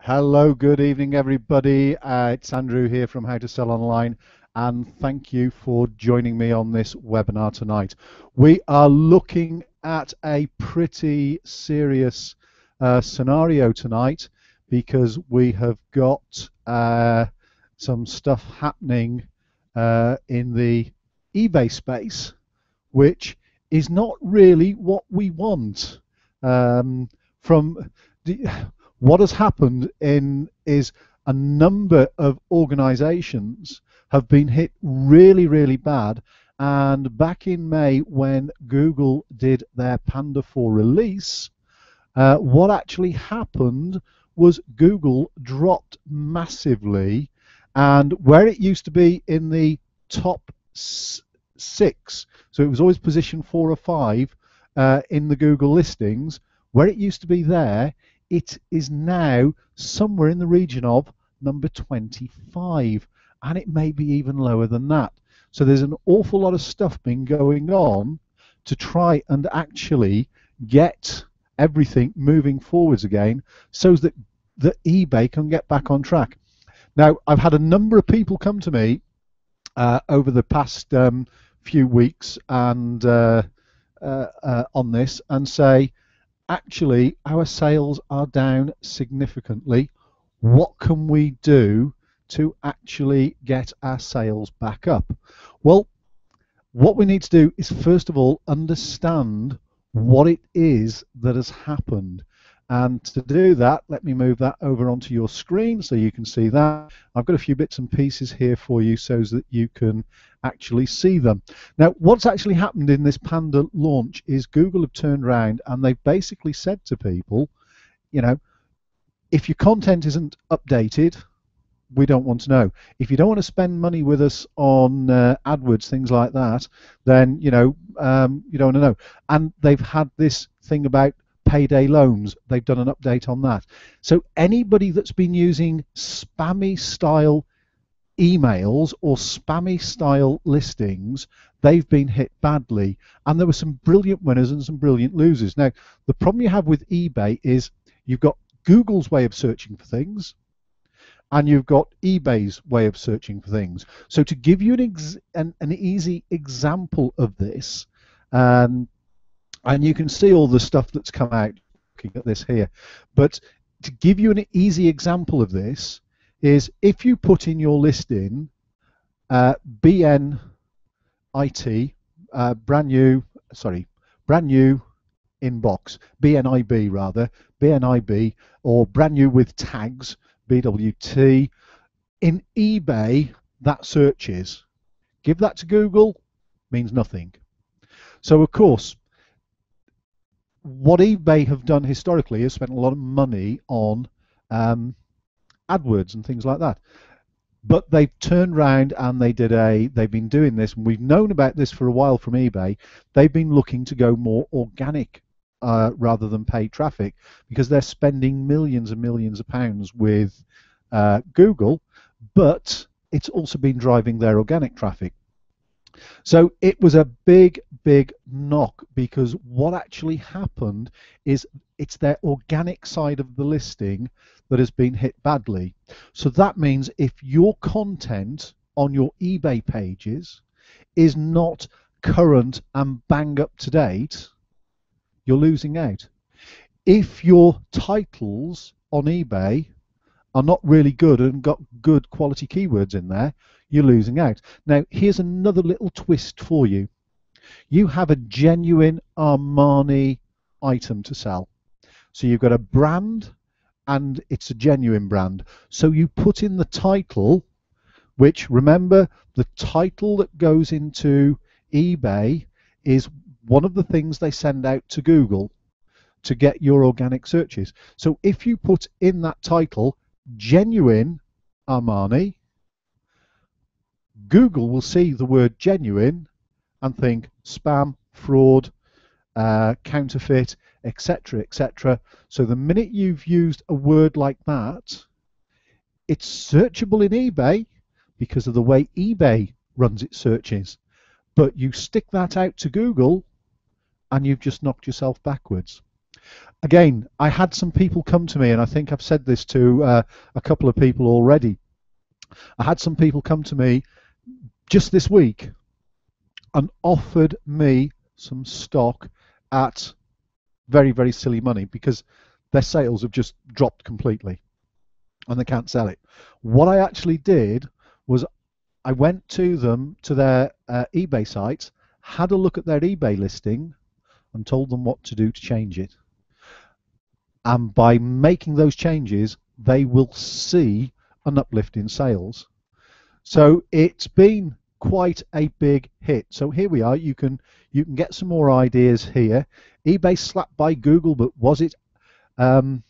Hello, good evening, everybody. It's Andrew here from How to Sell Online, and thank you for joining me on this webinar tonight. We are looking at a pretty serious scenario tonight because we have got some stuff happening in the eBay space, which is not really what we want. From the, what has happened is a number of organizations have been hit really, really bad. And back in May, when Google did their Panda 4 release, what actually happened was Google dropped massively, and where it used to be in the top six, so it was always position 4 or 5 in the Google listings, where it used to be there, it is now somewhere in the region of number 25, and it may be even lower than that. So there's an awful lot of stuff been going on to try and actually get everything moving forwards again so that eBay can get back on track. Now, I've had a number of people come to me over the past few weeks and on this and say, actually, our sales are down significantly. What can we do to actually get our sales back up? Well, what we need to do is first of all understand what it is that has happened. And to do that, let me move that over onto your screen so you can see that. I've got a few bits and pieces here for you so that you can actually see them. Now, what's actually happened in this Panda launch is Google have turned around and they've basically said to people, you know, if your content isn't updated, we don't want to know. If you don't want to spend money with us on AdWords, things like that, then you don't want to know. And they've had this thing about payday loans. They've done an update on that. So anybody that's been using spammy style emails or spammy style listings, they've been hit badly. And there were some brilliant winners and some brilliant losers. Now, the problem you have with eBay is you've got Google's way of searching for things, and you've got eBay's way of searching for things. So to give you an easy example of this, and you can see all the stuff that's come out looking at this here, but to give you an easy example of this is if you put in your listing BNIT, brand new inbox, BNIB rather, BNIB, or brand new with tags, BWT. In eBay, that searches. Give that to Google, means nothing. So of course, what eBay have done historically is spent a lot of money on AdWords and things like that. But they've turned around and they've been doing this, and we've known about this for a while from eBay. They've been looking to go more organic rather than paid traffic, because they're spending millions and millions of pounds with Google, but it's also been driving their organic traffic. So it was a big knock, because what actually happened is it's their organic side of the listing that has been hit badly. So that means if your content on your eBay pages is not current and bang up to date, you're losing out. If your titles on eBay are not really good and got good quality keywords in there, you're losing out. Now, here's another little twist for you. You have a genuine Armani item to sell. So you've got a brand and it's a genuine brand. So you put in the title, which, remember, the title that goes into eBay is one of the things they send out to Google to get your organic searches. So if you put in that title, genuine Armani, Google will see the word genuine and think spam, fraud, counterfeit, etc., etc. So the minute you've used a word like that, it's searchable in eBay because of the way eBay runs its searches. But you stick that out to Google and you've just knocked yourself backwards. Again, I had some people come to me, and I think I've said this to a couple of people already. I had some people come to me just this week and offered me some stock at very, very silly money because their sales have just dropped completely and they can't sell it. What I actually did was I went to them to their eBay site, had a look at their eBay listing, and told them what to do to change it. And by making those changes, they will see an uplift in sales. So it's been quite a big hit. So here we are. You can get some more ideas here. eBay slapped by Google, but was it um,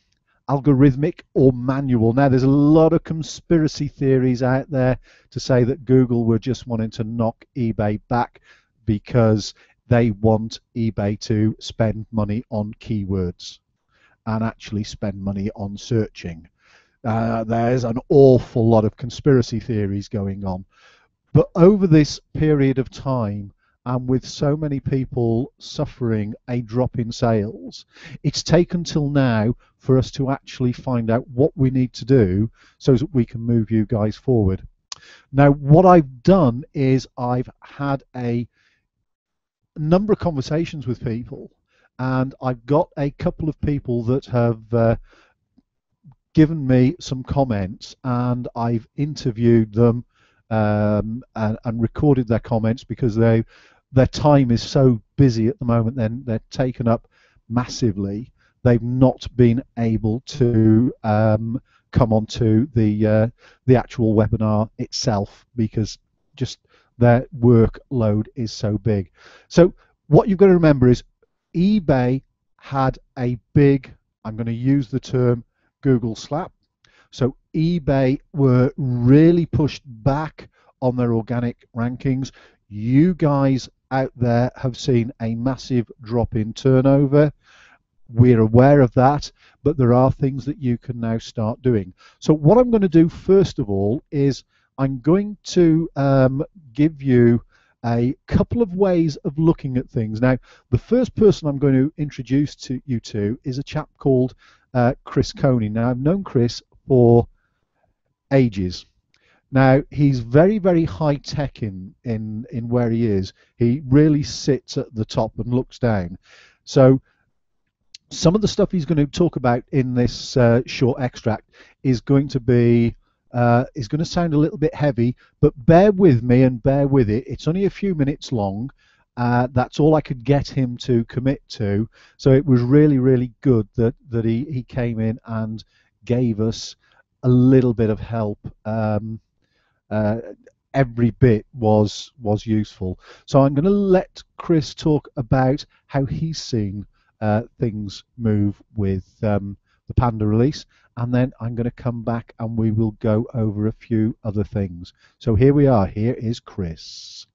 algorithmic or manual? Now there's a lot of conspiracy theories out there to say that Google were just wanting to knock eBay back because they want eBay to spend money on keywords and actually spend money on searching. There's an awful lot of conspiracy theories going on. But over this period of time, and with so many people suffering a drop in sales, it's taken till now for us to actually find out what we need to do so that we can move you guys forward. Now, what I've done is I've had a number of conversations with people, and I've got a couple of people that have given me some comments, and I've interviewed them and recorded their comments because their time is so busy at the moment. Then they're taken up massively. They've not been able to come onto the actual webinar itself because just their workload is so big. So what you've got to remember is eBay had a big, I'm going to use the term Google slap. So eBay were really pushed back on their organic rankings. You guys out there have seen a massive drop in turnover. We're aware of that, but there are things that you can now start doing. So what I'm going to do first of all is I'm going to give you a couple of ways of looking at things. Now, the first person I'm going to introduce to you to is a chap called Chris Coney. Now, I've known Chris for ages. Now, he's very, very high tech in where he is. He really sits at the top and looks down. So some of the stuff he's going to talk about in this short extract is going to be is going to sound a little bit heavy, but bear with me and bear with it. It's only a few minutes long. That's all I could get him to commit to. So it was really, really good that he came in and gave us a little bit of help. Uh, every bit was useful. So I'm going to let Chris talk about how he's seen things move with the Panda release, and then I'm going to come back and we will go over a few other things. So here we are. Here is Chris.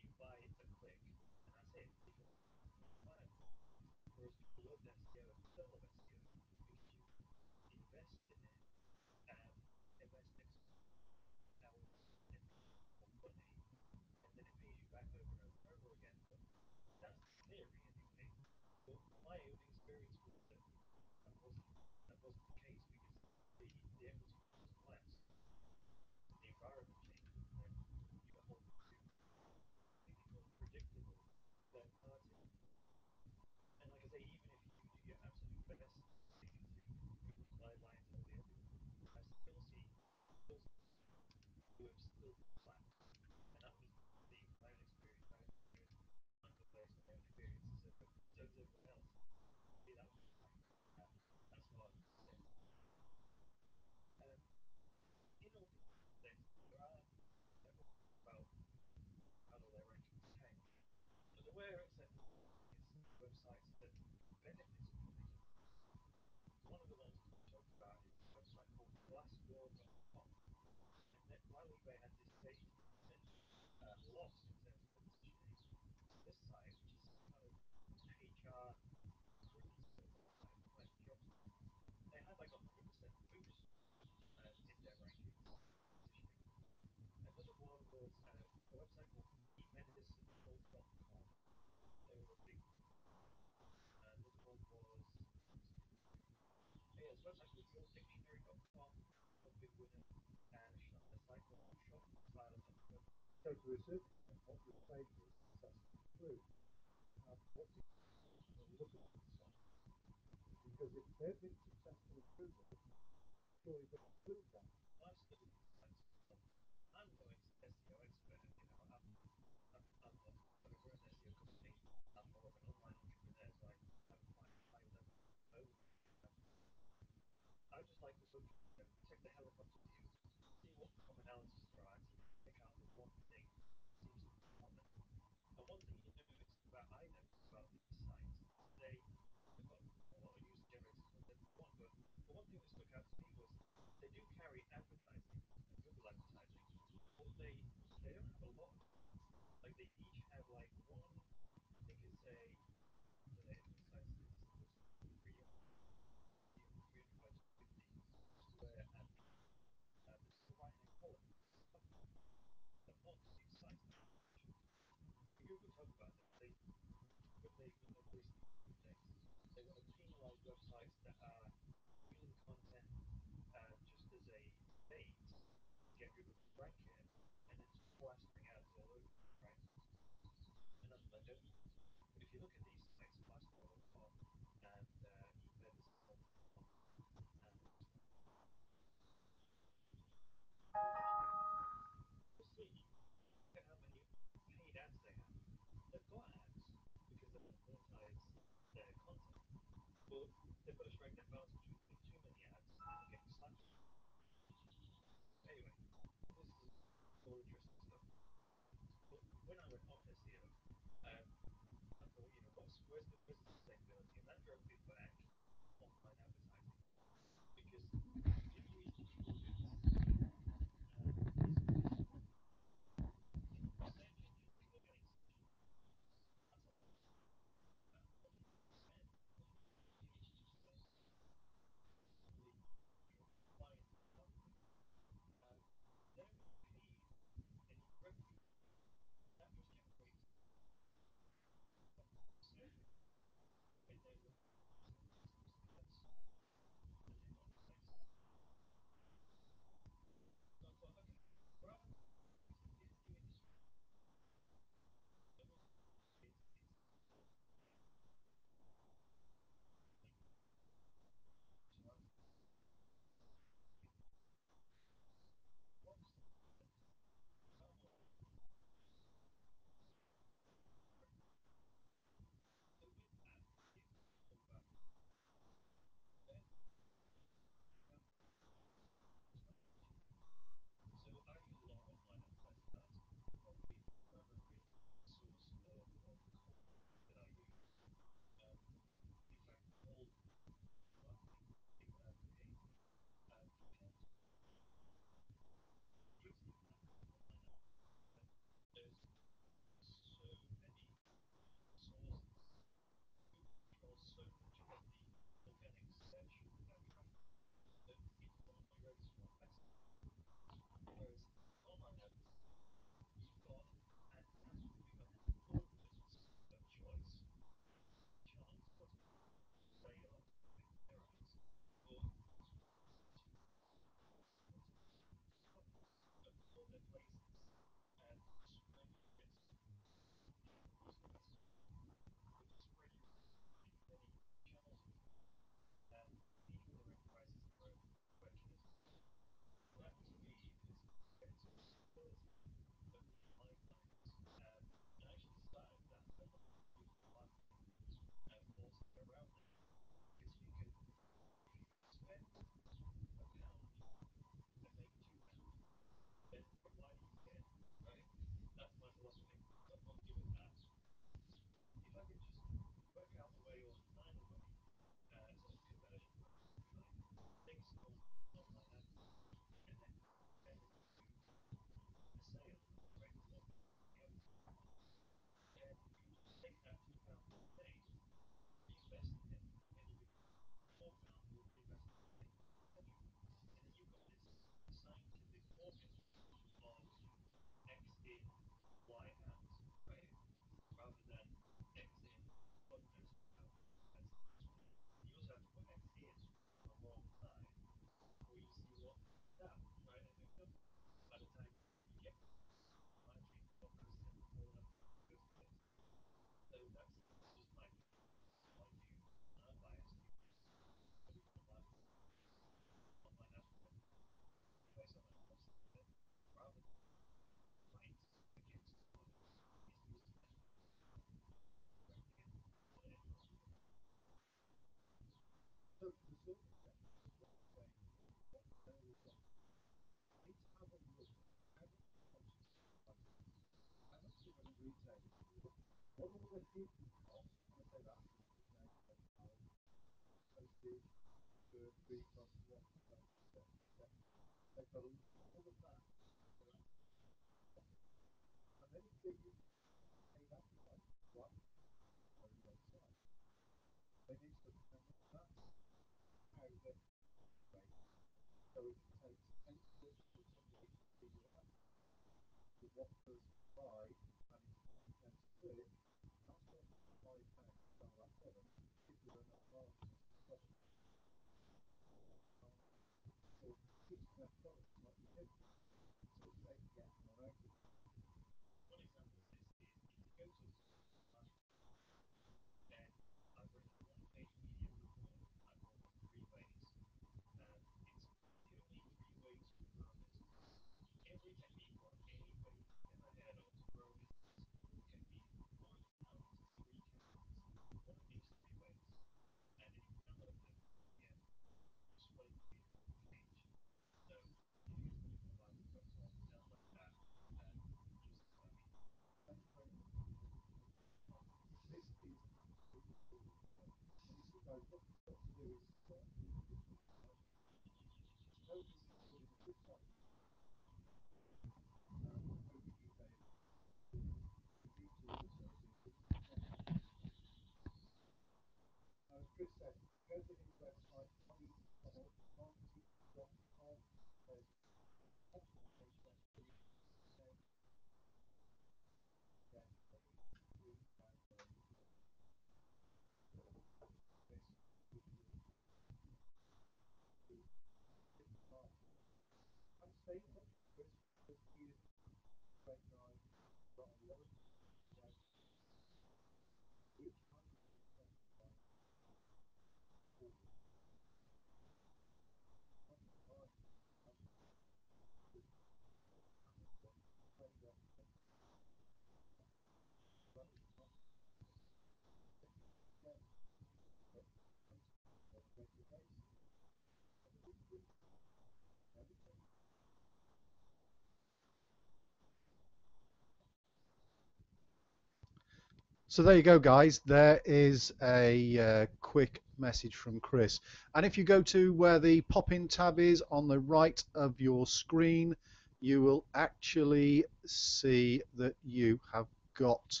So there you go, guys. There is a quick message from Chris. And if you go to where the pop-in tab is on the right of your screen, you will actually see that you have got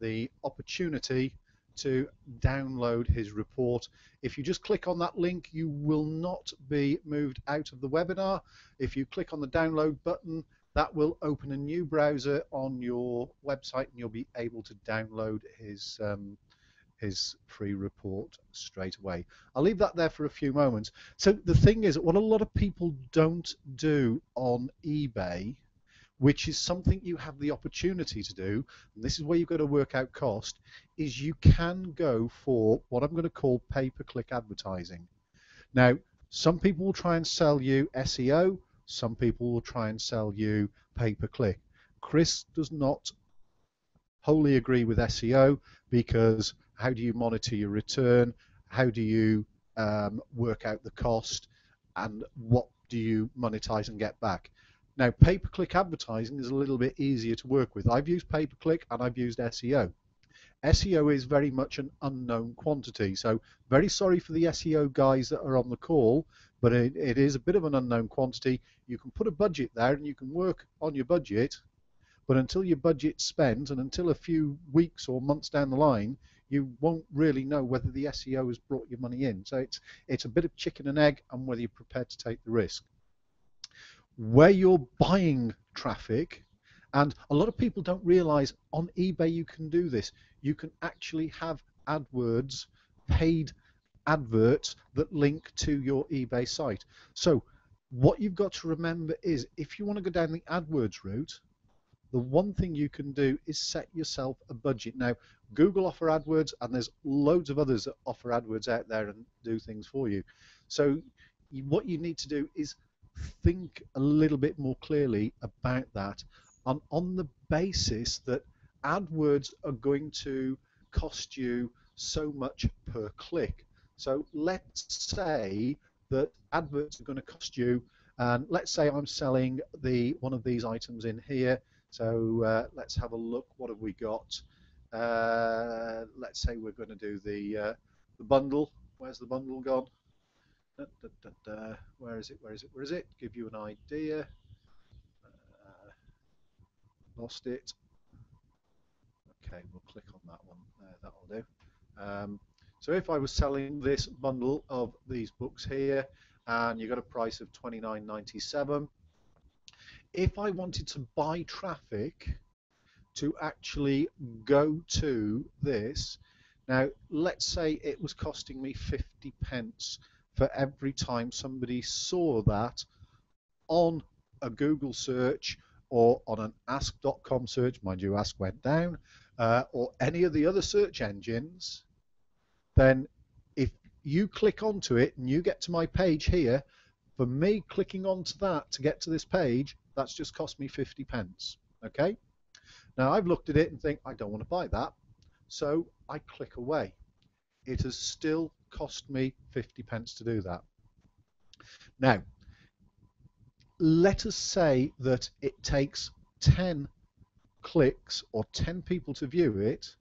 the opportunity to download his report. If you just click on that link, you will not be moved out of the webinar. If you click on the download button, that will open a new browser on your website and you'll be able to download his free report straight away. I'll leave that there for a few moments. So the thing is, what a lot of people don't do on eBay, which is something you have the opportunity to do, and this is where you've got to work out cost, is you can go for what I'm going to call pay-per-click advertising. Now, some people will try and sell you SEO, some people will try and sell you pay-per-click. Chris does not wholly agree with SEO because how do you monitor your return? How do you work out the cost? And what do you monetize and get back? Now, pay-per-click advertising is a little bit easier to work with. I've used pay-per-click and I've used SEO. SEO is very much an unknown quantity. So very sorry for the SEO guys that are on the call, but it is a bit of an unknown quantity. You can put a budget there and you can work on your budget, but until your budget's spent and until a few weeks or months down the line, you won't really know whether the SEO has brought your money in. So it's a bit of chicken and egg and whether you're prepared to take the risk. Where you're buying traffic, and a lot of people don't realize on eBay you can do this. You can actually have AdWords, paid adverts that link to your eBay site. So what you've got to remember is if you want to go down the AdWords route, the one thing you can do is set yourself a budget. Now, Google offer AdWords, and there's loads of others that offer AdWords out there and do things for you. So what you need to do is think a little bit more clearly about that on the basis that AdWords are going to cost you so much per click. So let's say that adverts are going to cost you, and let's say I'm selling one of these items in here. So let's have a look. What have we got? Let's say we're going to do the bundle. Where's the bundle gone? Da, da, da, da. Where is it? Where is it? Where is it? Give you an idea. Lost it. Okay, we'll click on that one. That'll do. So if I was selling this bundle of these books here, and you got a price of £29.97, if I wanted to buy traffic to actually go to this, now let's say it was costing me 50 pence for every time somebody saw that on a Google search or on an ask.com search, mind you, Ask went down, or any of the other search engines, then if you click onto it and you get to my page here, for me clicking onto that to get to this page, that's just cost me 50 pence. Okay? Now I've looked at it and think, I don't want to buy that. So I click away. It has still cost me 50 pence to do that. Now, let us say that it takes 10 clicks or 10 people to view it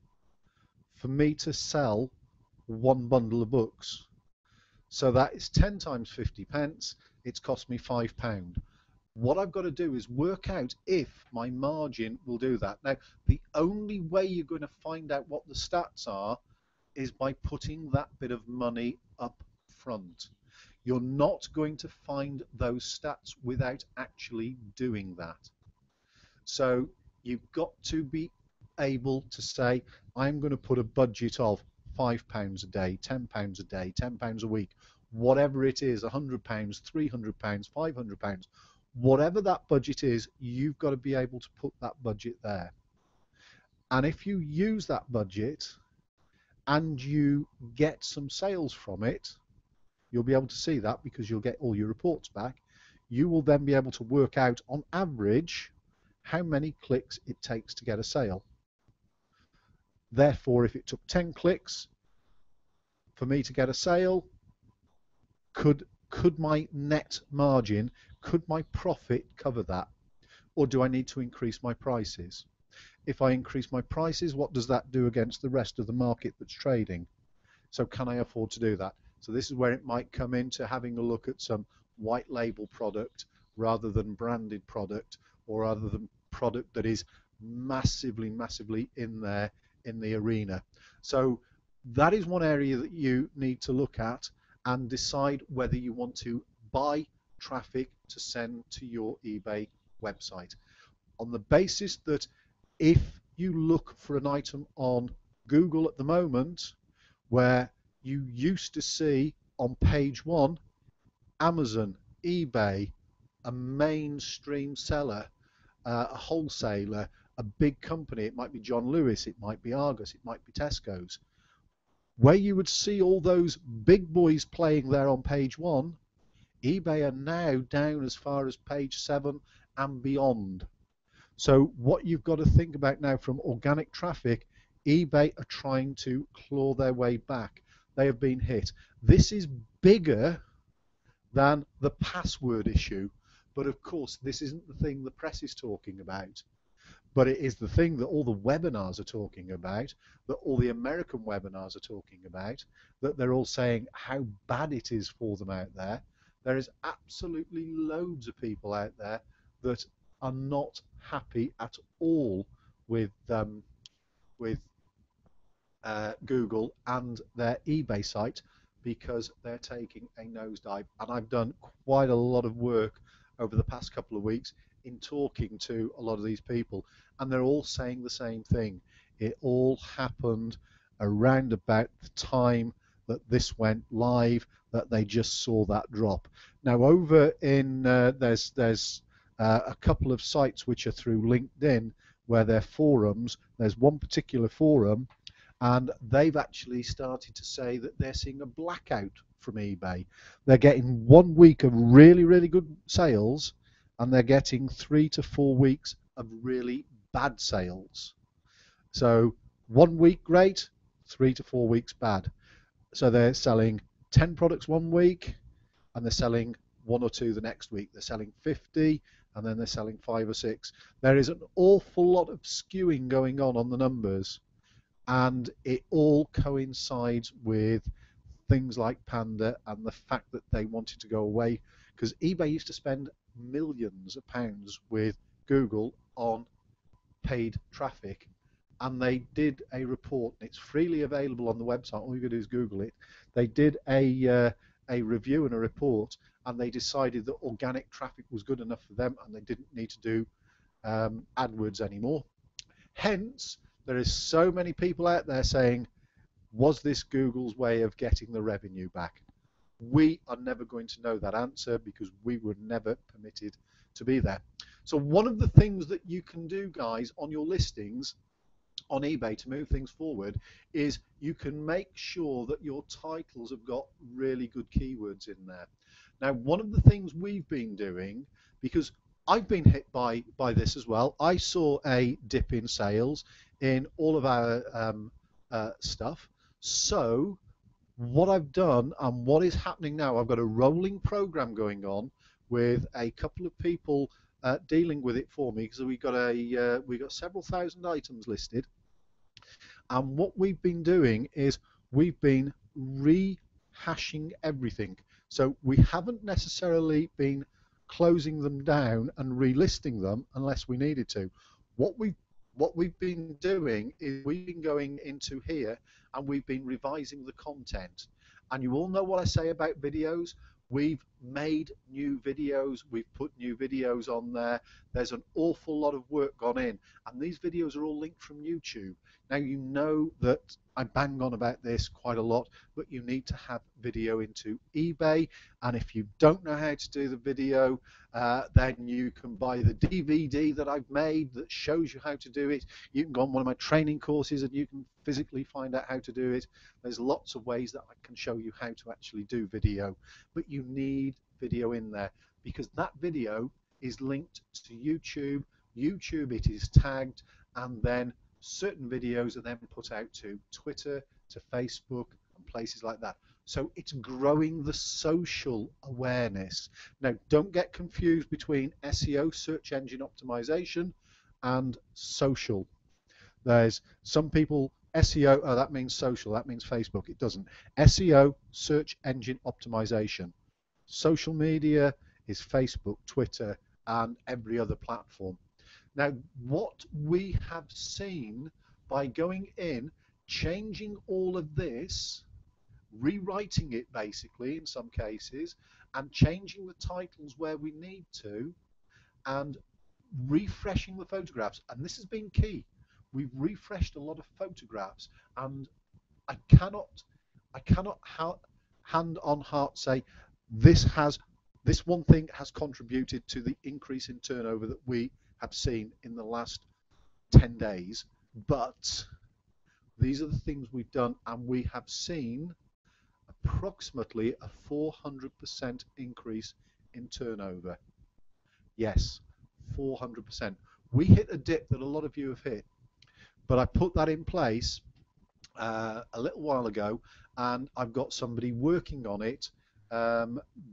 for me to sell one bundle of books. So that is 10 times 50 pence. It's cost me £5. What I've got to do is work out if my margin will do that. Now, the only way you're going to find out what the stats are is by putting that bit of money up front. You're not going to find those stats without actually doing that. So you've got to be able to say, I'm going to put a budget of £5 a day, £10 a day, £10 a week, whatever it is, £100, £300, £500, whatever that budget is, you've got to be able to put that budget there. And if you use that budget and you get some sales from it, you'll be able to see that because you'll get all your reports back. You will then be able to work out on average how many clicks it takes to get a sale. Therefore, if it took 10 clicks for me to get a sale, could my net margin, could my profit cover that? Or do I need to increase my prices? If I increase my prices, what does that do against the rest of the market that's trading? So can I afford to do that? So this is where it might come into having a look at some white label product rather than branded product, or rather than product that is massively in there in the arena. So that is one area that you need to look at and decide whether you want to buy traffic to send to your eBay website, on the basis that if you look for an item on Google at the moment, where you used to see on page one Amazon, eBay, a mainstream seller, a wholesaler, a big company, it might be John Lewis, it might be Argos, it might be Tesco's, where you would see all those big boys playing there on page one, eBay are now down as far as page 7 and beyond. So what you've got to think about now from organic traffic, eBay are trying to claw their way back. They have been hit. This is bigger than the password issue, but of course this isn't the thing the press is talking about. But it is the thing that all the webinars are talking about, that all the American webinars are talking about, that they're all saying how bad it is for them out there. There is absolutely loads of people out there that are not happy at all with Google and their eBay site, because they're taking a nosedive. And I've done quite a lot of work over the past couple of weeks in talking to a lot of these people, and they're all saying the same thing. It all happened around about the time that this went live, that they just saw that drop. Now over in there's a couple of sites which are through LinkedIn where they're forums. There's one particular forum, and they've actually started to say that they're seeing a blackout from eBay. They're getting 1 week of really good sales, and they're getting 3 to 4 weeks of really bad sales. So 1 week great, 3 to 4 weeks bad. So they're selling 10 products one week and they're selling one or two the next week. They're selling 50 and then they're selling 5 or 6. There is an awful lot of skewing going on the numbers, and it all coincides with things like Panda and the fact that they wanted to go away, because eBay used to spend millions of pounds with Google on paid traffic, and they did a report, and it's freely available on the website. All you got to do is Google it. They did a review and a report, and they decided that organic traffic was good enough for them, and they didn't need to do AdWords anymore. Hence, there is so many people out there saying, was this Google's way of getting the revenue back? We are never going to know that answer because we were never permitted to be there. So one of the things that you can do, guys, on your listings on eBay to move things forward is you can make sure that your titles have got really good keywords in there. Now, one of the things we've been doing, because I've been hit by this as well, I saw a dip in sales in all of our stuff. So what I've done and what is happening now, I've got a rolling program going on with a couple of people dealing with it for me, because we've got several thousand items listed, and what we've been doing is we've been rehashing everything. So we haven't necessarily been closing them down and relisting them unless we needed to. What we've been doing is we've been going into here and we've been revising the content. And you all know what I say about videos. We've made new videos, we've put new videos on there. There's an awful lot of work gone in, and these videos are all linked from YouTube. Now, you know that I bang on about this quite a lot, but you need to have video into eBay, and if you don't know how to do the video, then you can buy the DVD that I've made that shows you how to do it. You can go on one of my training courses and you can physically find out how to do it. There's lots of ways that I can show you how to actually do video, but you need video in there because that video is linked to YouTube. YouTube, it is tagged, and then certain videos are then put out to Twitter, to Facebook, and places like that. So it's growing the social awareness. Now, don't get confused between SEO, search engine optimization, and social. There's some people, SEO, oh, that means social, that means Facebook. It doesn't. SEO, search engine optimization. Social media is Facebook, Twitter, and every other platform. Now, what we have seen by going in, changing all of this, rewriting it basically in some cases, and changing the titles where we need to, and refreshing the photographs, and this has been key. We've refreshed a lot of photographs, and I cannot hand on heart say this one thing has contributed to the increase in turnover that we have seen in the last 10 days, but these are the things we've done, and we have seen approximately a 400% increase in turnover. Yes, 400%. We hit a dip that a lot of you have hit, but I put that in place a little while ago, and I've got somebody working on it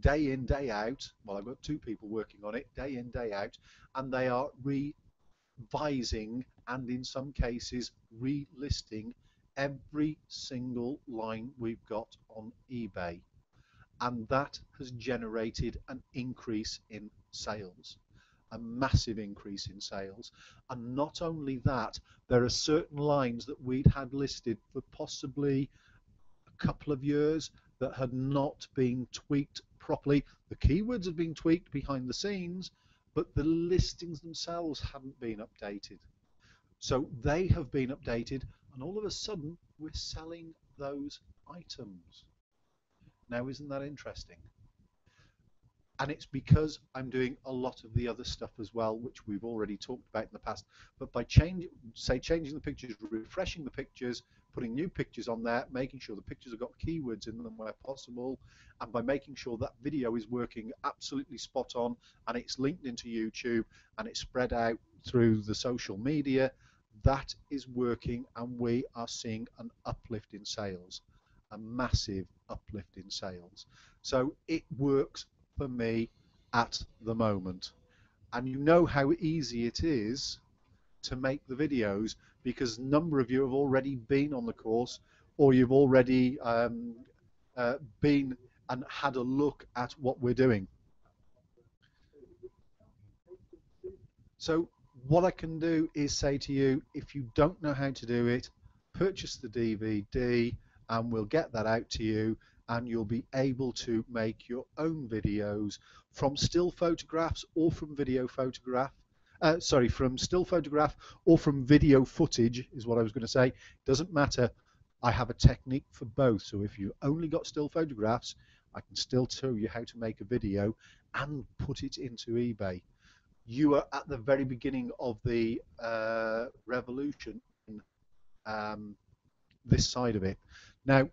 day in, day out. Well, I've got 2 people working on it day in, day out, and they are revising and in some cases relisting every single line we've got on eBay, and that has generated an increase in sales, a massive increase in sales. And not only that, there are certain lines that we'd had listed for possibly a couple of years that had not been tweaked properly. The keywords have been tweaked behind the scenes, but the listings themselves haven't been updated. So they have been updated, and all of a sudden we're selling those items. Now, isn't that interesting? And it's because I'm doing a lot of the other stuff as well, which we've already talked about in the past. But by changing the pictures, refreshing the pictures, putting new pictures on there, making sure the pictures have got keywords in them where possible, and by making sure that video is working absolutely spot on, and it's linked into YouTube, and it's spread out through the social media, that is working, and we are seeing an uplift in sales, a massive uplift in sales. So it works for me at the moment. And you know how easy it is to make the videos because a number of you have already been on the course, or you've already been and had a look at what we're doing. So what I can do is say to you, if you don't know how to do it, purchase the DVD and we'll get that out to you, and you'll be able to make your own videos from still photographs or from video photograph. Sorry, from still photograph or from video footage is what I was going to say. Doesn't matter. I have a technique for both. So if you only got still photographs, I can still tell you how to make a video and put it into eBay. You are at the very beginning of the revolution, um, this side of it. Now,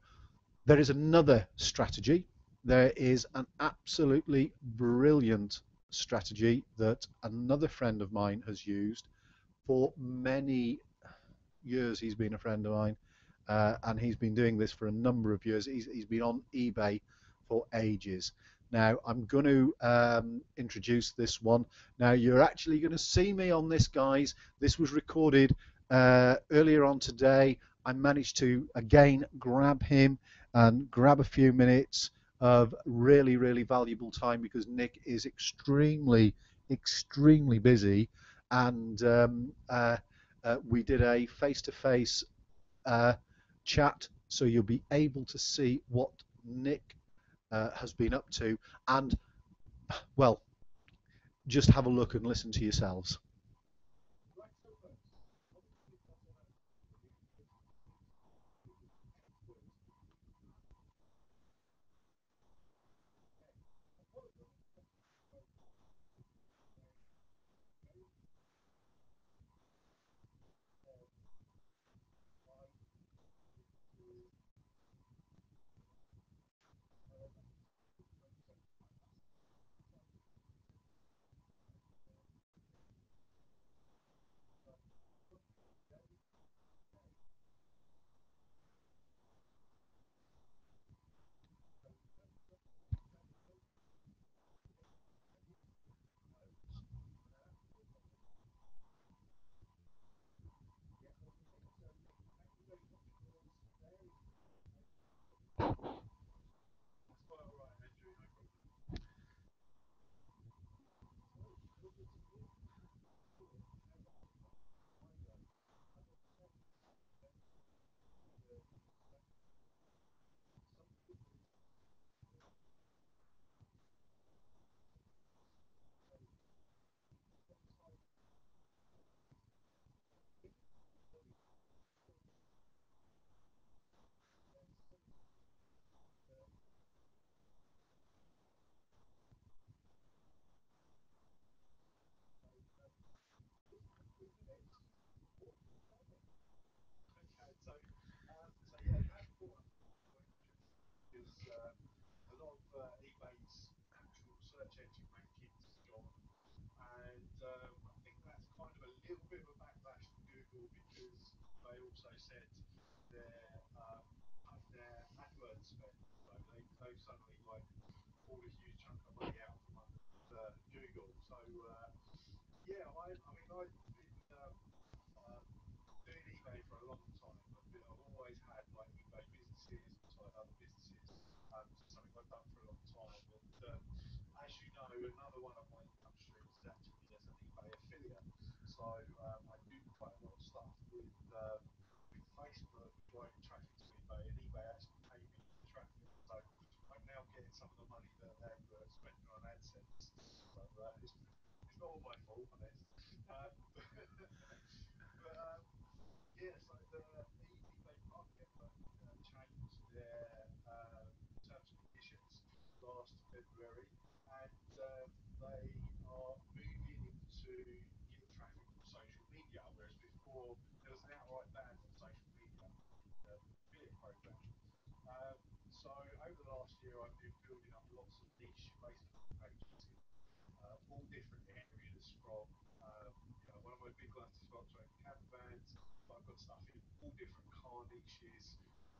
there is another strategy. There is an absolutely brilliant strategy that another friend of mine has used for many years. He's been a friend of mine, and he's been doing this for a number of years. He's been on eBay for ages. Now, I'm going to introduce this one. Now, you're actually going to see me on this, guys. This was recorded earlier on today. I managed to, again, grab him and grab a few minutes of really, really valuable time because Nick is extremely, extremely busy. And we did a face-to-face chat, so you'll be able to see what Nick has been up to, and well, just have a look and listen to yourselves.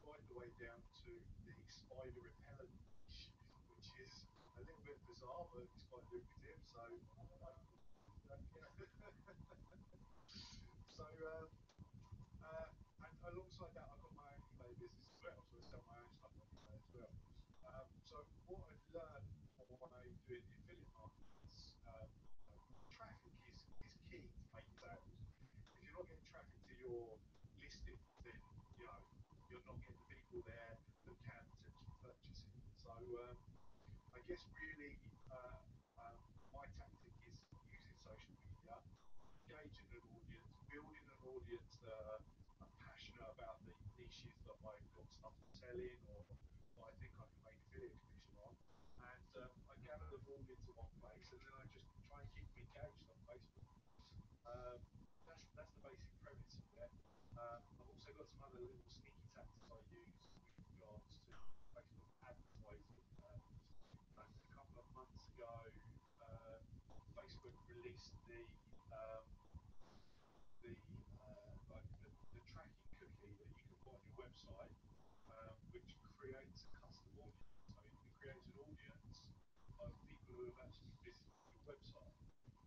right the way down to the spider repellent niche, which is a little bit bizarre, but it's quite lucrative. So, so and alongside that, I've got my own eBay business as well, so I sell my own stuff on eBay as well. So what I've learned by doing the affiliate marketing is traffic is key to making sales. If you're not getting traffic to your listings, then you know you're not getting the people there that can potentially purchase it. So I guess really my tactic is using social media, engaging an audience, building an audience that are passionate about the niches that I've got stuff to sell in or that I think I can make affiliate commission on. And I gather them all into one place, and then I just try and keep them engaged on Facebook. That's the basic premise of it. I've also got some other little sneaky tactics I use with regards to Facebook advertising. A couple of months ago, Facebook released the tracking cookie that you can put on your website, which creates a custom audience. So it creates an audience of people who have actually visited your website.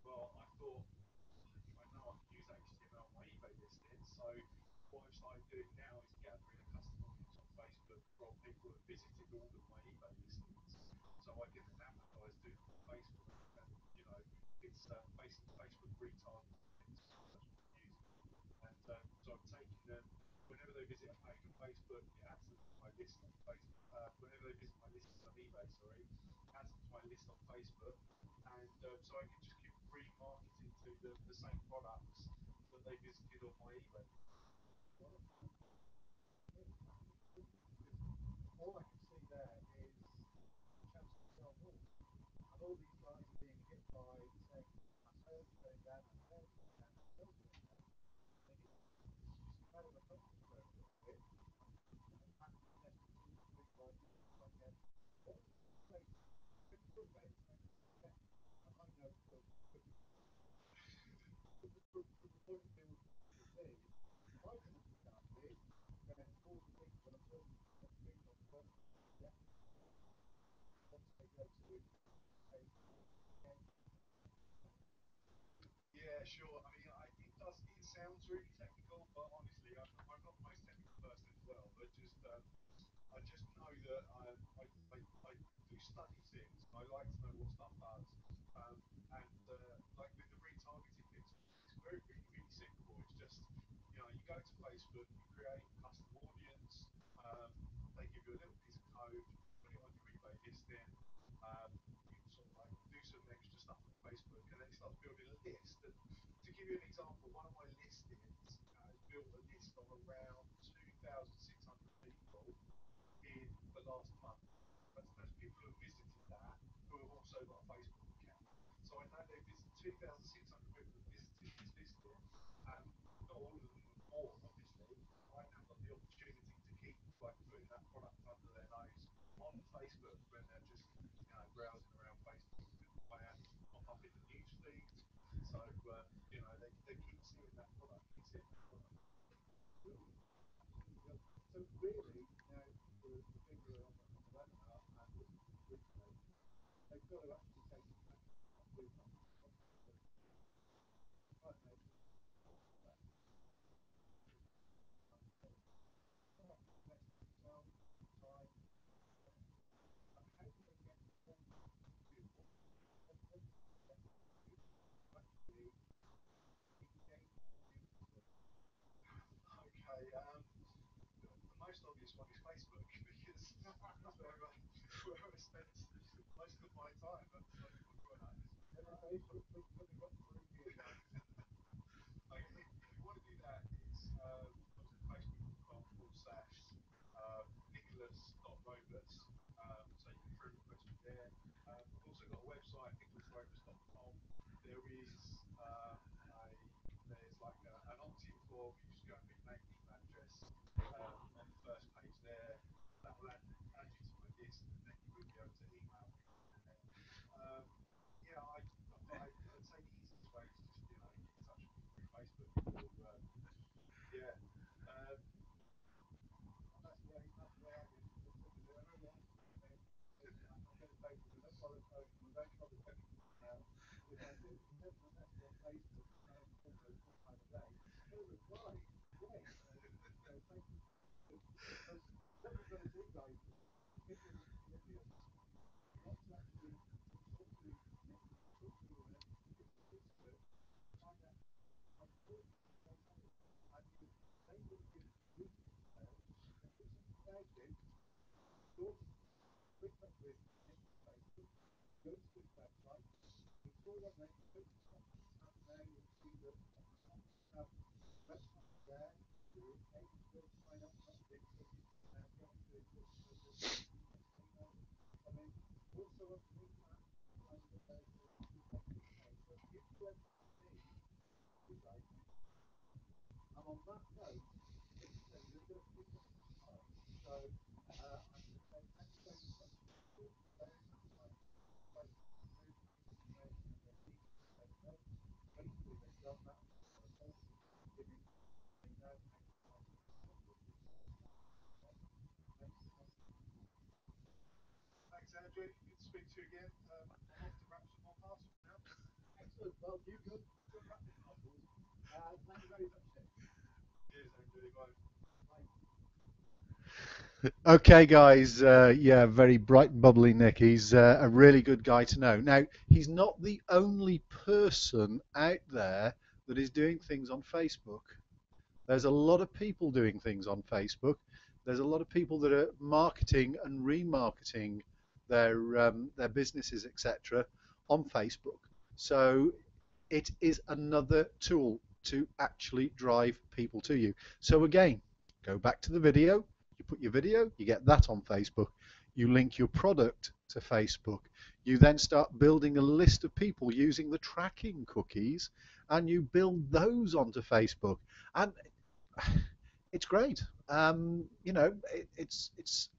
Well, I thought I know I can use HTML on my eBay listings, so what I've started doing now is gathering a custom audience on Facebook from people who have visited all of my eBay listings, so I can then advertise to them on Facebook. And you know, it's basically Facebook retargeting. That's what I'm using. And so I'm taking them whenever they visit a page on Facebook, it adds them to my list on Facebook. Whenever they visit my listings on eBay, sorry, it adds them to my list on Facebook, and so I can just keep remarketing to them the same products that they visited on my eBay. Well, because all I can see there is a chance to sell more, and all these guys are being hit by saying my sales are going down, my sales are going down, my sales are going down. I mean, it's just kind of a comfort zone a little bit. And you know, things like what would you say when you talk about it? Yeah, I know from the point of view of me, if I didn't start it, then all the people that I'm talking to, all the people I'm working with, yeah, once they go to pay again. Yeah, sure. I mean, it does. It sounds really technical, but honestly, I'm not the most technical person in the world. I just know that I do study things. I like to know what stuff does. And like with the retargeting bits, it's very really simple. It's just you go to Facebook, you create a custom audience. They give you a little piece of code, put it on your eBay listing. You sort of like do some extra stuff on Facebook, and then it starts building a list. And to give you an example, one of my listings has built a list of around 2,600 people in the last month. That's people who have visited that who have also got a Facebook account. So I know they've visited 2,600 people have visited this listing. Not all of them have bought, obviously. I've now got the opportunity to keep like putting that product under their nose on Facebook when they're just browsing around Facebook, and my ads pop up in the news feed. So they keep seeing that product, keep seeing that product. Brilliant. Absolutely brilliant. So really, now the people who are on the webinar and listen to the replay, they've got to actually take some action and do that. But right, mate, that's all right. Next, yourself, time, how do they get hold of you? What is the best thing to do to actually engage with you? Okay, the most obvious one is Facebook because that's where I spend most of my time. That's what I do. Facebook, please let me got through here now. Okay, if you want to do that, it's obviously facebook.com/. Nicholas.Roberts. So you can friend request me there. I've also got a website, nicholasroberts.com. There is there's like an opt-in form. You just go and put your name and email address on the first page there. That will add you to my list, and then you will be able to email me from there. Yeah, Okay, guys. Yeah, very bright and bubbly Nick. He's a really good guy to know. Now, he's not the only person out there that is doing things on Facebook. There's a lot of people doing things on Facebook. There's a lot of people that are marketing and remarketing their businesses, etc., on Facebook. So it is another tool to actually drive people to you. So again, go back to the video. You put your video, you get that on Facebook. You link your product to Facebook. You then start building a list of people using the tracking cookies, and you build those onto Facebook. And it's great. It's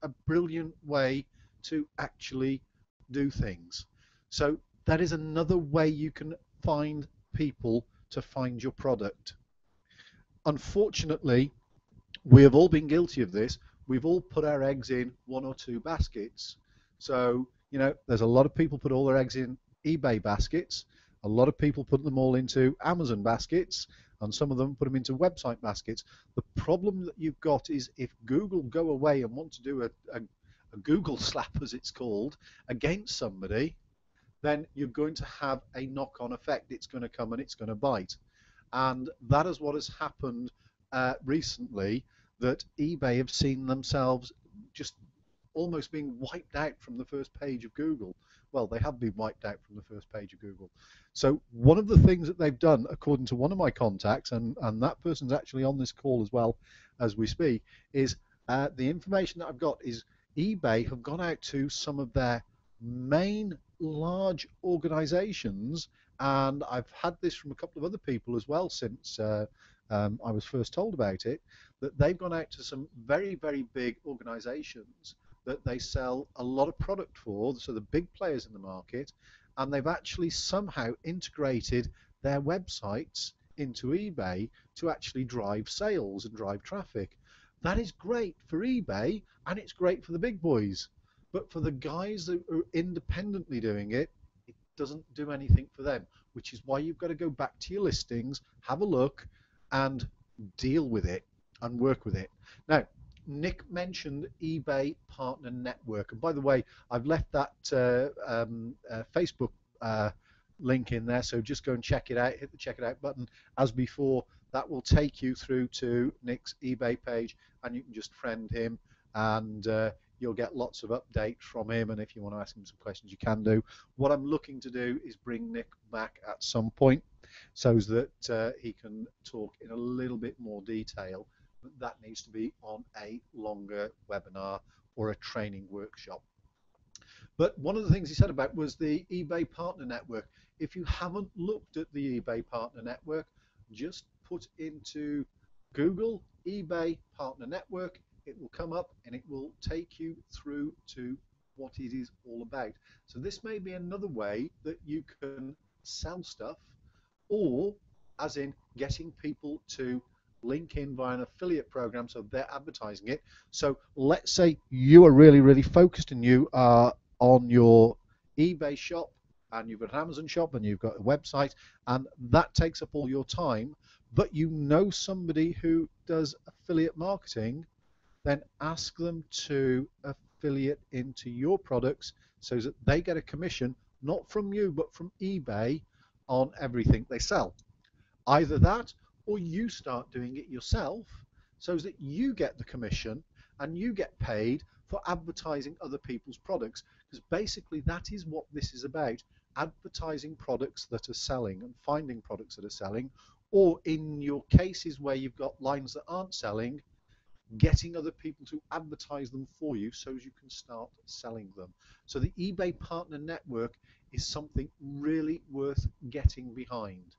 a brilliant way to actually do things. So that is another way you can find people to find your product. Unfortunately, we have all been guilty of this. We've all put our eggs in one or two baskets. So, there's a lot of people put all their eggs in eBay baskets. A lot of people put them all into Amazon baskets, and some of them put them into website baskets. The problem that you've got is if Google go away and want to do a Google slap, as it's called, against somebody, then you're going to have a knock-on effect. It's going to come and it's going to bite. And that is what has happened recently, that eBay have seen themselves just almost being wiped out from the first page of Google. Well, they have been wiped out from the first page of Google. So one of the things that they've done, according to one of my contacts, and that person's actually on this call as well as we speak, is the information that I've got is eBay have gone out to some of their main large organizations, and I've had this from a couple of other people as well since I was first told about it, that they've gone out to some very, very big organizations that they sell a lot of product for, so the big players in the market, and they've actually somehow integrated their websites into eBay to actually drive sales and drive traffic. That is great for eBay, and it's great for the big boys. But for the guys that are independently doing it, it doesn't do anything for them, which is why you've got to go back to your listings, have a look, and deal with it and work with it. Now, Nick mentioned eBay Partner Network, and by the way, I've left that Facebook link in there, so just go and check it out. Hit the check it out button. As before, that will take you through to Nick's eBay page, and you can just friend him, and you'll get lots of updates from him, and if you want to ask him some questions, you can do. What I'm looking to do is bring Nick back at some point so that he can talk in a little bit more detail. That needs to be on a longer webinar or a training workshop. But one of the things he said about was the eBay Partner Network. If you haven't looked at the eBay Partner Network, just put into Google eBay Partner Network. It will come up and it will take you through to what it is all about. So this may be another way that you can sell stuff, or as in getting people to link in via an affiliate program so they're advertising it. So let's say you are really, really focused and you are on your eBay shop and you've got an Amazon shop and you've got a website, and that takes up all your time, but you know somebody who does affiliate marketing, then ask them to affiliate into your products so that they get a commission, not from you, but from eBay on everything they sell. Either that, or you start doing it yourself so that you get the commission and you get paid for advertising other people's products. Because basically that is what this is about: advertising products that are selling and finding products that are selling, or in your cases where you've got lines that aren't selling, getting other people to advertise them for you so you can start selling them. So the eBay Partner Network is something really worth getting behind.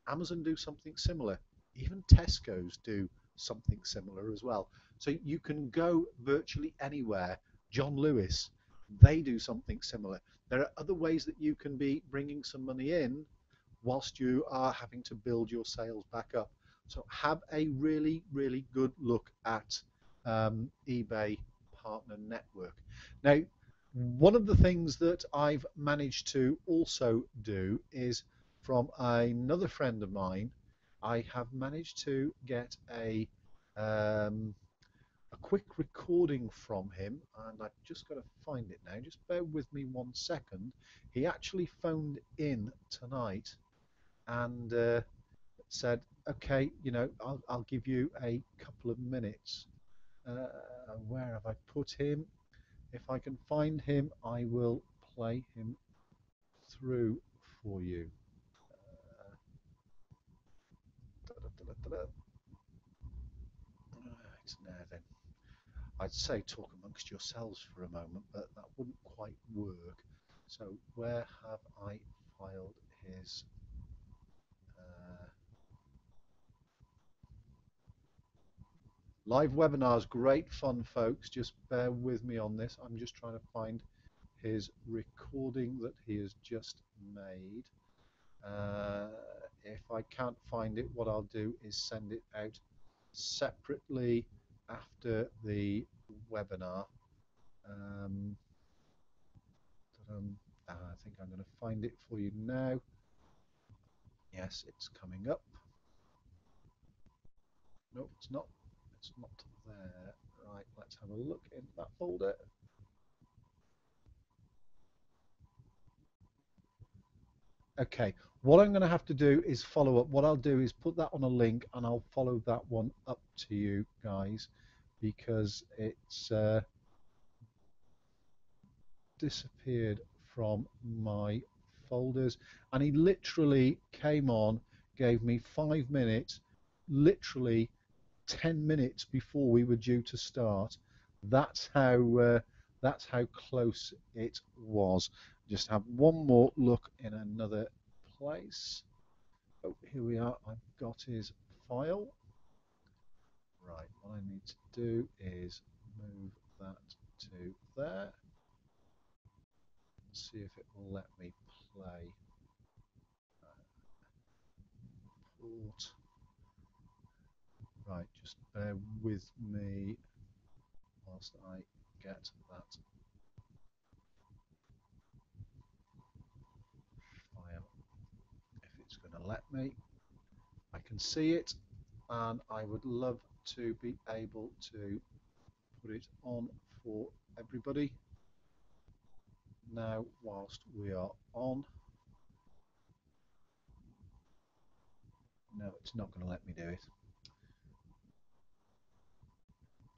Amazon do something similar. Even Tesco's do something similar as well. So you can go virtually anywhere. John Lewis, they do something similar. There are other ways that you can be bringing some money in whilst you are having to build your sales back up. So have a really, really good look at eBay Partner Network. Now, one of the things that I've managed to also do is, from another friend of mine, I have managed to get a quick recording from him, and I've just got to find it now. Just bear with me 1 second. He actually phoned in tonight and said, "Okay, I'll give you a couple of minutes." Where have I put him? If I can find him, I will play him through for you. Right, now then. I'd say talk amongst yourselves for a moment, but that wouldn't quite work. So where have I filed his live webinars? Great fun, folks. Just bear with me on this. I'm just trying to find his recording that he has just made. If I can't find it, what I'll do is send it out separately after the webinar. I think I'm going to find it for you now. Yes, it's coming up. No, it's not. It's not there. Right, let's have a look in that folder. Okay, what I'm going to have to do is follow up. What I'll do is put that on a link, and I'll follow that one up to you guys, because it's disappeared from my folders. And he literally came on, gave me 5 minutes, literally 10 minutes before we were due to start. That's how close it was. Just have one more look in another place. Oh, here we are. I've got his file. Right, what I need to do is move that to there. See if it will let me play port. Right, just bear with me whilst I get that file, if it's going to let me. I can see it, and I would love to be able to put it on for everybody now whilst we are on. No, it's not going to let me do it.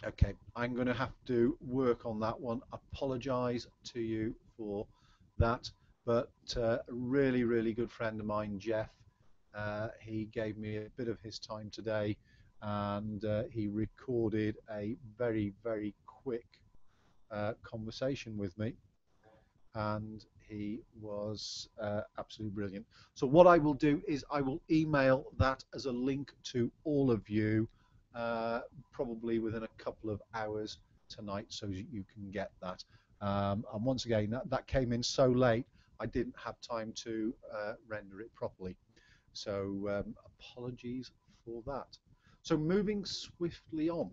Okay, I'm going to have to work on that one. Apologise to you for that, but a really, really good friend of mine, Jeff, he gave me a bit of his time today, and he recorded a very, very quick conversation with me, and he was absolutely brilliant. So what I will do is I will email that as a link to all of you, probably within a couple of hours tonight, so you can get that. And once again, that came in so late, I didn't have time to render it properly. So apologies for that. So moving swiftly on.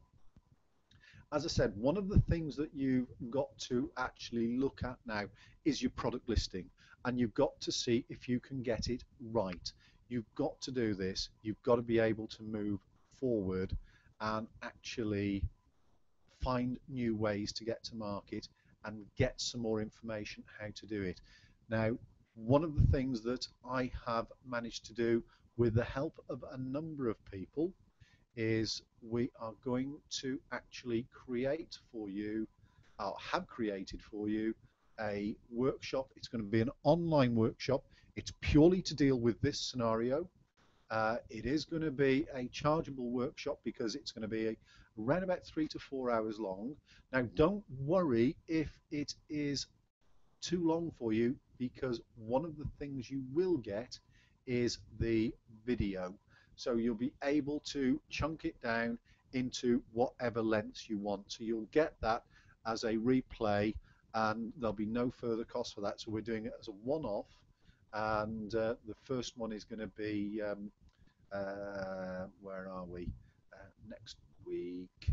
As I said, one of the things that you've got to actually look at now is your product listing. and you've got to see if you can get it right. You've got to do this. You've got to be able to move forward and actually find new ways to get to market and get some more information how to do it. Now, one of the things that I have managed to do with the help of a number of people is we are going to actually create for you, or have created for you, a workshop. It's going to be an online workshop. It's purely to deal with this scenario. It is going to be a chargeable workshop because it's going to be around about 3 to 4 hours long. Now, don't worry if it is too long for you, because one of the things you will get is the video. So you'll be able to chunk it down into whatever lengths you want. So you'll get that as a replay, and there'll be no further cost for that. So we're doing it as a one-off, and the first one is going to be where are we? Next week.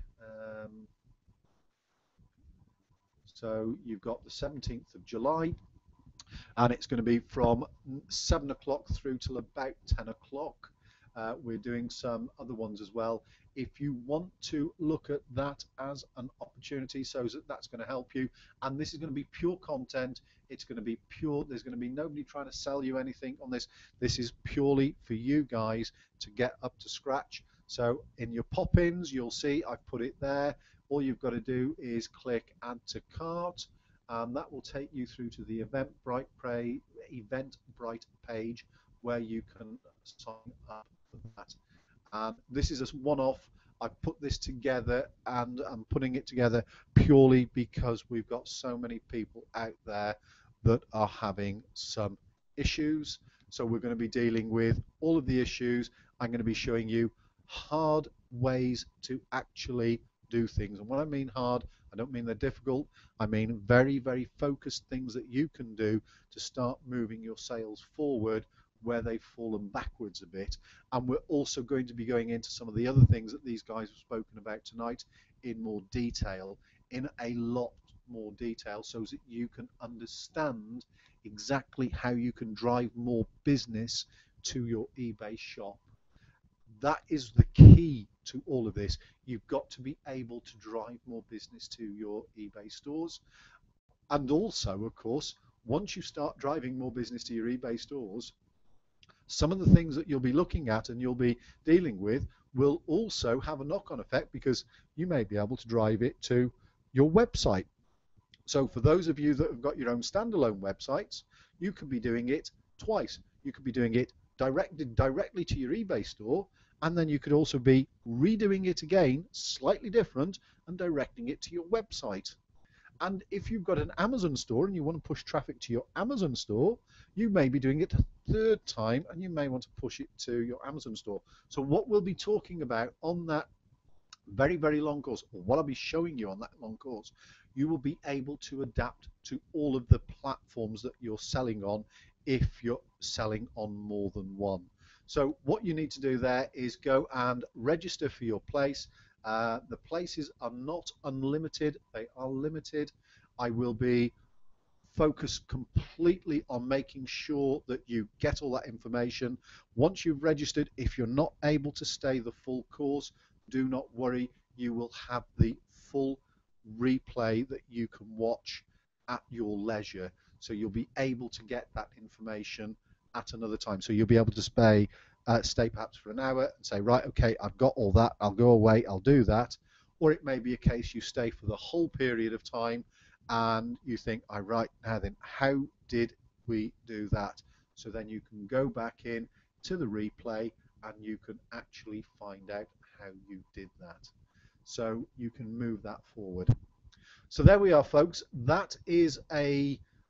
So you've got the 17th of July, and it's going to be from 7 o'clock through till about 10 o'clock. We're doing some other ones as well. If you want to look at that as an opportunity, so that's going to help you. And this is going to be pure content. It's going to be pure. There's going to be nobody trying to sell you anything on this. This is purely for you guys to get up to scratch. So in your pop-ins, you'll see I've put it there. All you've got to do is click add to cart, and that will take you through to the Eventbrite page where you can sign up for that. And this is a one-off. I've put this together, and I'm putting it together purely because we've got so many people out there that are having some issues. So we're going to be dealing with all of the issues. I'm going to be showing you hard ways to actually do things. And when I mean hard, I don't mean they're difficult. I mean very, very focused things that you can do to start moving your sales forward where they've fallen backwards a bit. And we're also going to be going into some of the other things that these guys have spoken about tonight in more detail, in a lot more detail, so that you can understand exactly how you can drive more business to your eBay shop. That is the key to all of this. You've got to be able to drive more business to your eBay stores. And also, of course, once you start driving more business to your eBay stores, some of the things that you'll be looking at and you'll be dealing with will also have a knock-on effect, because you may be able to drive it to your website. So for those of you that have got your own standalone websites, you could be doing it twice. You could be doing it directly to your eBay store, and then you could also be redoing it again, slightly different, and directing it to your website. And if you've got an Amazon store and you want to push traffic to your Amazon store, you may be doing it a third time, and you may want to push it to your Amazon store. So what we'll be talking about on that very, very long course, or what I'll be showing you on that long course, you will be able to adapt to all of the platforms that you're selling on if you're selling on more than one. So what you need to do there is go and register for your place. The places are not unlimited, they are limited. I will be focused completely on making sure that you get all that information. Once you've registered, if you're not able to stay the full course, do not worry, you will have the full replay that you can watch at your leisure. So you'll be able to get that information at another time. So you'll be able to stay perhaps for an hour and say, right, okay, I've got all that, I'll go away, I'll do that. Or it may be a case you stay for the whole period of time and you think, all right, now then, how did we do that? So then you can go back in to the replay and you can actually find out how you did that. So you can move that forward. So there we are, folks. That is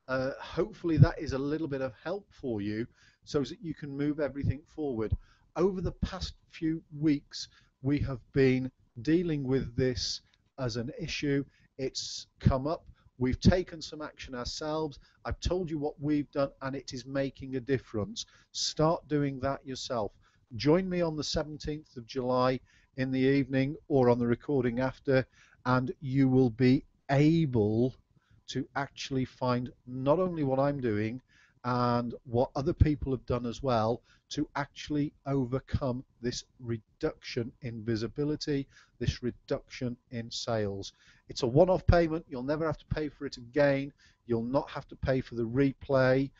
hopefully that is a little bit of help for you so that you can move everything forward. Over the past few weeks, we have been dealing with this as an issue. It's come up. We've taken some action ourselves. I've told you what we've done, and it is making a difference. Start doing that yourself. Join me on the 17th of July in the evening or on the recording after, and you will be able to actually find not only what I'm doing, and what other people have done as well to actually overcome this reduction in visibility, this reduction in sales. It's a one-off payment. You'll never have to pay for it again. You'll not have to pay for the replay.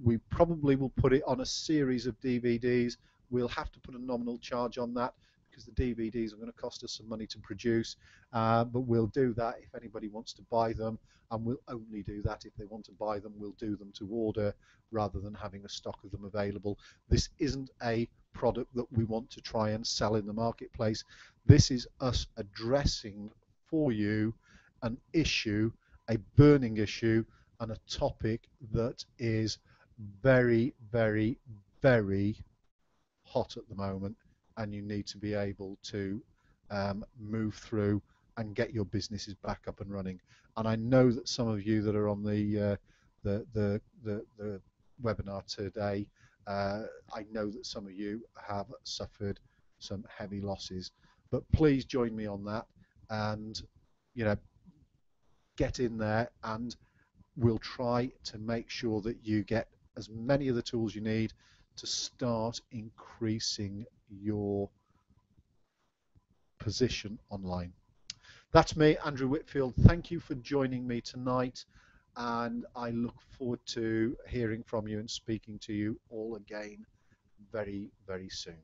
We probably will put it on a series of DVDs. We'll have to put a nominal charge on that because the DVDs are going to cost us some money to produce, but we'll do that if anybody wants to buy them, and we'll only do that if they want to buy them. We'll do them to order rather than having a stock of them available. This isn't a product that we want to try and sell in the marketplace. This is us addressing for you an issue, a burning issue, and a topic that is very, very, very hot at the moment, and you need to be able to move through and get your businesses back up and running. And I know that some of you that are on the webinar today, I know that some of you have suffered some heavy losses. But please join me on that, and you know, get in there, and we'll try to make sure that you get as many of the tools you need to start increasing your position online. That's me, Andrew Whitfield. Thank you for joining me tonight, and I look forward to hearing from you and speaking to you all again very, very soon.